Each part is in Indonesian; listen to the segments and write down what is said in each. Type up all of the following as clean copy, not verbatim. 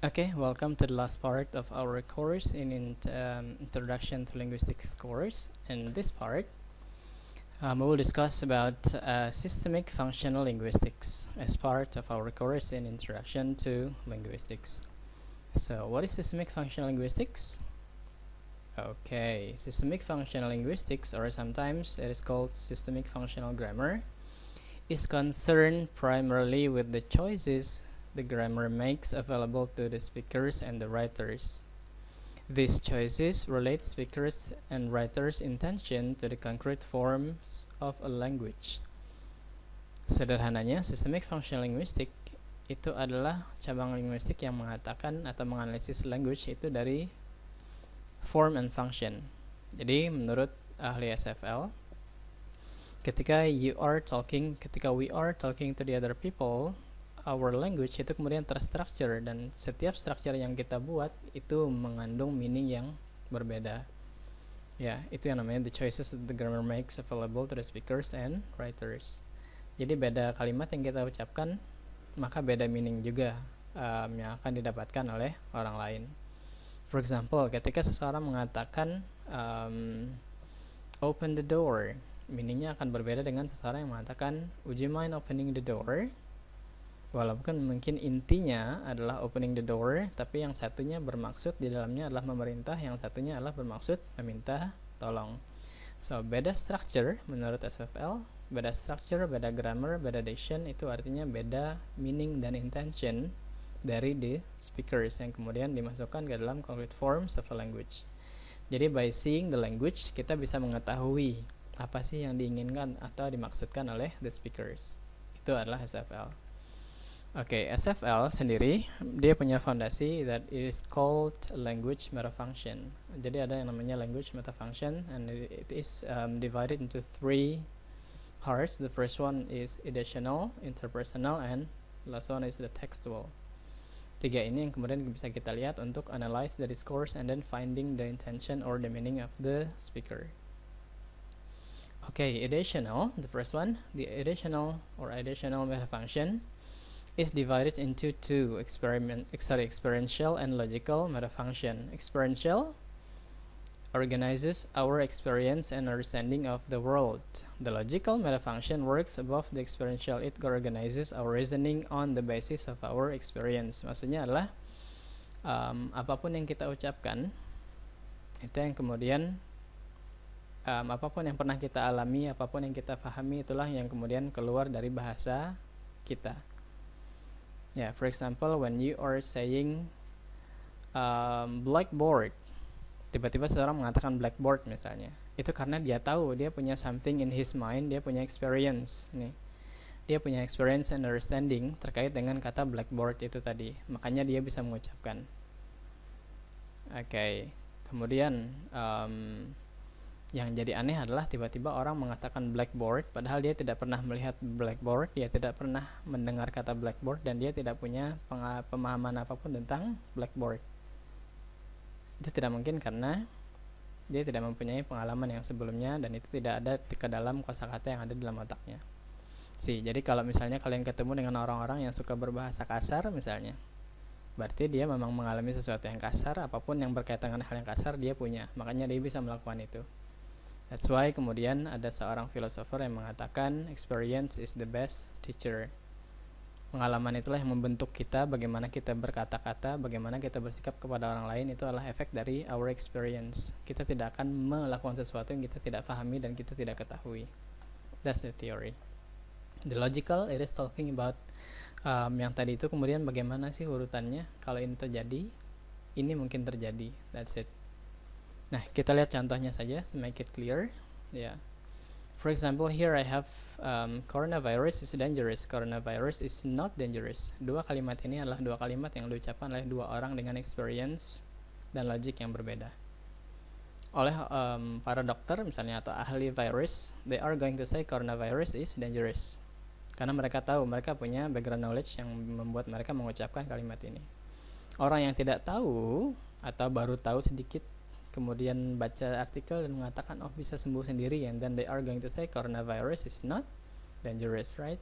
Okay, welcome to the last part of our course in Introduction to Linguistics course. In this part, we will discuss about systemic functional linguistics as part of our course in Introduction to Linguistics. So, what is systemic functional linguistics? Okay, systemic functional linguistics, or sometimes it is called systemic functional grammar, is concerned primarily with the choices the grammar makes available to the speakers and the writers. These choices relate speakers and writers' intention to the concrete forms of a language. Sederhananya, systemic functional linguistic itu adalah cabang linguistik yang mengatakan atau menganalisis language itu dari form and function. Jadi menurut ahli SFL, ketika we are talking to the other people, our language itu kemudian terstruktur, dan setiap struktur yang kita buat itu mengandung meaning yang berbeda. Ya, itu yang namanya the choices that the grammar makes available to the speakers and writers. Jadi beda kalimat yang kita ucapkan, maka beda meaning juga yang akan didapatkan oleh orang lain. For example, ketika seseorang mengatakan open the door, meaningnya akan berbeda dengan seseorang yang mengatakan would you mind opening the door? Walaupun mungkin intinya adalah opening the door, tapi yang satunya bermaksud di dalamnya adalah memerintah, yang satunya adalah bermaksud meminta tolong. So, beda structure menurut SFL, beda structure, beda grammar, beda diction, itu artinya beda meaning dan intention dari the speakers yang kemudian dimasukkan ke dalam concrete forms of a language. Jadi by seeing the language, kita bisa mengetahui apa sih yang diinginkan atau dimaksudkan oleh the speakers. Itu adalah SFL. Oke, SFL sendiri dia punya fondasi that is called language metafunction. Jadi ada yang namanya language metafunction, and it is divided into three parts. The first one is editional, interpersonal, and last one is the textual. Tiga ini yang kemudian bisa kita lihat untuk analyze the discourse and then finding the intention or the meaning of the speaker. Okay, editional, the first one, the editional metafunction is divided into two, experiential and logical metafunction. Experiential organizes our experience and understanding of the world. The logical metafunction works above the experiential. It organizes our reasoning on the basis of our experience. Maksudnya adalah apapun yang kita ucapkan, itu yang kemudian apapun yang pernah kita alami, apapun yang kita pahami, itulah yang kemudian keluar dari bahasa kita. Yeah, for example, when you are saying blackboard, tiba-tiba seseorang mengatakan blackboard misalnya, itu karena dia tahu, dia punya something in his mind, dia punya experience nih, dia punya experience and understanding terkait dengan kata blackboard itu tadi, makanya dia bisa mengucapkan. Oke, kemudian yang jadi aneh adalah tiba-tiba orang mengatakan blackboard padahal dia tidak pernah melihat blackboard, dia tidak pernah mendengar kata blackboard, dan dia tidak punya pemahaman apapun tentang blackboard. Itu tidak mungkin karena dia tidak mempunyai pengalaman yang sebelumnya, dan itu tidak ada ke dalam kosakata yang ada dalam otaknya. Jadi kalau misalnya kalian ketemu dengan orang-orang yang suka berbahasa kasar misalnya, berarti dia memang mengalami sesuatu yang kasar, apapun yang berkaitan dengan hal yang kasar dia punya, makanya dia bisa melakukan itu. That's why kemudian ada seorang filosofer yang mengatakan experience is the best teacher. Pengalaman itulah yang membentuk kita, bagaimana kita berkata-kata, bagaimana kita bersikap kepada orang lain, itu adalah efek dari our experience. Kita tidak akan melakukan sesuatu yang kita tidak pahami dan kita tidak ketahui. That's the theory. The logical, it is talking about yang tadi itu kemudian bagaimana sih urutannya, kalau ini terjadi, ini mungkin terjadi. That's it. Nah, kita lihat contohnya saja to make it clear. Yeah. For example, here I have coronavirus is dangerous. Coronavirus is not dangerous. Dua kalimat ini adalah dua kalimat yang diucapkan oleh dua orang dengan experience dan logic yang berbeda. Oleh para dokter misalnya atau ahli virus, they are going to say coronavirus is dangerous. Karena mereka tahu, mereka punya background knowledge yang membuat mereka mengucapkan kalimat ini. Orang yang tidak tahu atau baru tahu sedikit, kemudian baca artikel dan mengatakan oh bisa sembuh sendiri, and then they are going to say coronavirus is not dangerous, right?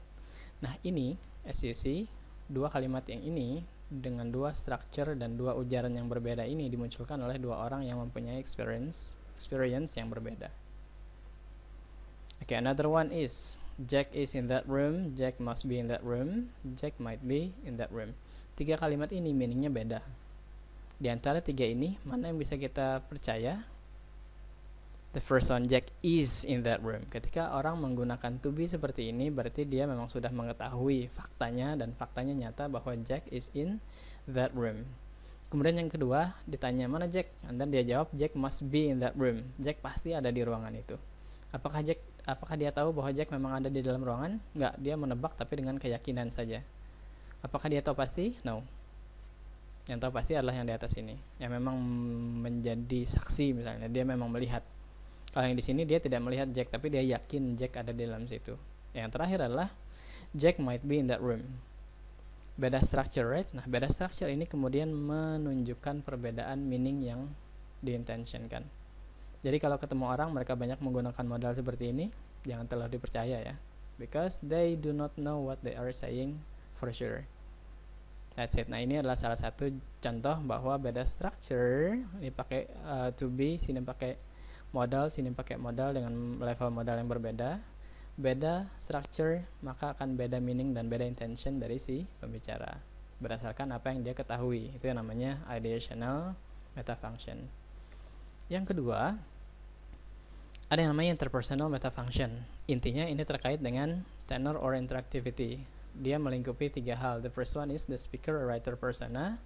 Nah, ini as you see, dua kalimat yang ini dengan dua structure dan dua ujaran yang berbeda ini dimunculkan oleh dua orang yang mempunyai experience yang berbeda. Okay, another one is Jack is in that room, Jack must be in that room, Jack might be in that room. Tiga kalimat ini meaningnya beda. Di antara tiga ini, mana yang bisa kita percaya? The first one, Jack is in that room. Ketika orang menggunakan to be seperti ini, berarti dia memang sudah mengetahui faktanya, dan faktanya nyata bahwa Jack is in that room. Kemudian yang kedua, ditanya mana Jack, dan dia jawab Jack must be in that room. Jack pasti ada di ruangan itu. Apakah dia tahu bahwa Jack memang ada di dalam ruangan? Enggak, dia menebak tapi dengan keyakinan saja. Apakah dia tahu pasti? No. Yang tahu pasti adalah yang di atas ini, yang memang menjadi saksi misalnya, dia memang melihat. Kalau yang di sini dia tidak melihat Jack, tapi dia yakin Jack ada di dalam situ. Yang terakhir adalah Jack might be in that room. Beda structure, right? Nah, beda structure ini kemudian menunjukkan perbedaan meaning yang diintentionkan. Jadi kalau ketemu orang mereka banyak menggunakan modal seperti ini, jangan terlalu dipercaya ya, because they do not know what they are saying for sure. That's it. Nah, ini adalah salah satu contoh bahwa beda structure. Ini pakai to be, sini pakai modal, sini pakai modal dengan level modal yang berbeda. Beda structure, maka akan beda meaning dan beda intention dari si pembicara berdasarkan apa yang dia ketahui. Itu yang namanya ideational metafunction. Yang kedua, ada yang namanya interpersonal metafunction. Intinya ini terkait dengan tenor or interactivity. Dia melingkupi tiga hal. The first one is the speaker or writer persona,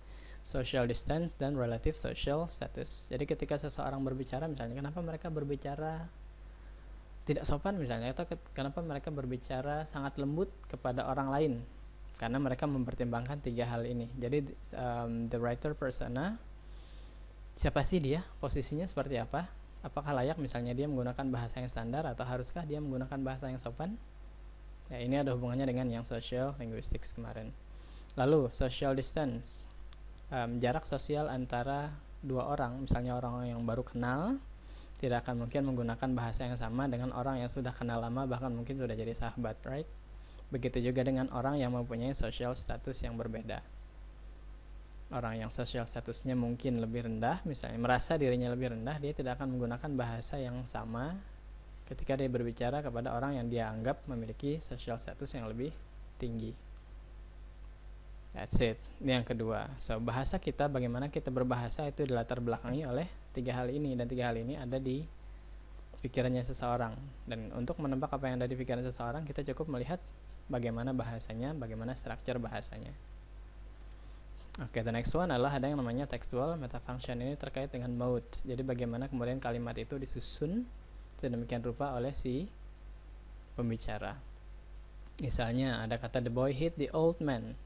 social distance, dan relative social status. Jadi ketika seseorang berbicara, misalnya kenapa mereka berbicara tidak sopan misalnya, atau kenapa mereka berbicara sangat lembut kepada orang lain, karena mereka mempertimbangkan tiga hal ini. Jadi the writer persona, siapa sih dia, posisinya seperti apa, apakah layak misalnya dia menggunakan bahasa yang standar atau haruskah dia menggunakan bahasa yang sopan. Ya, ini ada hubungannya dengan yang social linguistics kemarin. Lalu social distance, jarak sosial antara dua orang, misalnya orang yang baru kenal tidak akan mungkin menggunakan bahasa yang sama dengan orang yang sudah kenal lama, bahkan mungkin sudah jadi sahabat, right? Begitu juga dengan orang yang mempunyai social status yang berbeda. Orang yang social statusnya mungkin lebih rendah, misalnya merasa dirinya lebih rendah, dia tidak akan menggunakan bahasa yang sama ketika dia berbicara kepada orang yang dia anggap memiliki social status yang lebih tinggi. That's it. Ini yang kedua. So, bahasa kita, bagaimana kita berbahasa itu dilatar belakangi oleh tiga hal ini, dan tiga hal ini ada di pikirannya seseorang. Dan untuk menebak apa yang ada di pikiran seseorang, kita cukup melihat bagaimana bahasanya, bagaimana struktur bahasanya. Oke, the next one adalah ada yang namanya textual metafunction. Ini terkait dengan mode. Jadi bagaimana kemudian kalimat itu disusun sedemikian rupa oleh si pembicara. Misalnya ada kata the boy hit the old man.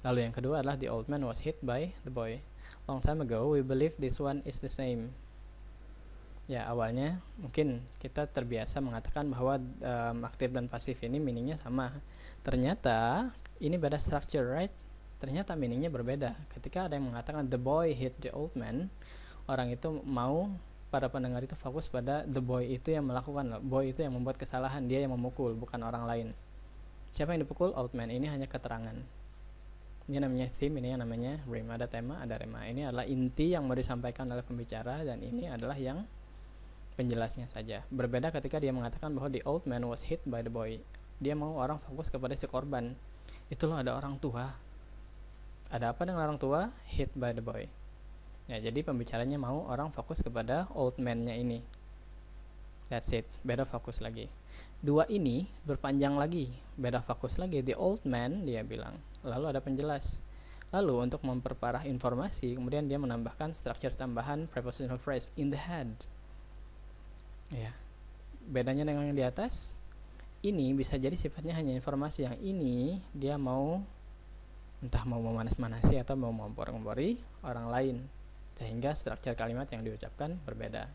Lalu yang kedua adalah the old man was hit by the boy. Long time ago we believe this one is the same. Ya, awalnya mungkin kita terbiasa mengatakan bahwa aktif dan pasif ini meaningnya sama. Ternyata ini beda structure, right? Ternyata meaningnya berbeda. Ketika ada yang mengatakan the boy hit the old man, orang itu mau para pendengar itu fokus pada the boy itu yang melakukan, boy itu yang membuat kesalahan, dia yang memukul, bukan orang lain. Siapa yang dipukul? Old man. Ini hanya keterangan. Ini namanya theme, ini yang namanya rhyme. Ada tema, ada rema. Ini adalah inti yang mau disampaikan oleh pembicara, dan ini adalah yang penjelasnya saja. Berbeda ketika dia mengatakan bahwa the old man was hit by the boy. Dia mau orang fokus kepada si korban. Itu loh, ada orang tua. Ada apa dengan orang tua? Hit by the boy. Ya, jadi pembicaranya mau orang fokus kepada old man-nya ini. That's it. Beda fokus lagi. Dua ini berpanjang lagi. Beda fokus lagi. The old man, dia bilang. Lalu ada penjelas. Lalu untuk memperparah informasi, kemudian dia menambahkan struktur tambahan prepositional phrase in the head. Ya. Bedanya dengan yang di atas, ini bisa jadi sifatnya hanya informasi. Yang ini dia mau entah mau memanas-manasi atau mau ngompor-ngompori orang lain, sehingga struktur kalimat yang diucapkan berbeda.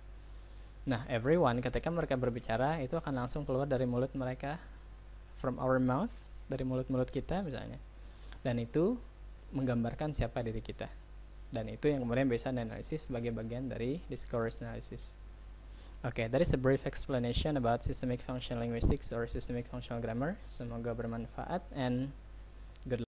Nah, everyone ketika mereka berbicara itu akan langsung keluar dari mulut mereka, from our mouth, dari mulut-mulut kita misalnya. Dan itu menggambarkan siapa diri kita. Dan itu yang kemudian bisa dianalisis sebagai bagian dari discourse analysis. Okay, that is a brief explanation about systemic functional linguistics or systemic functional grammar. Semoga bermanfaat, and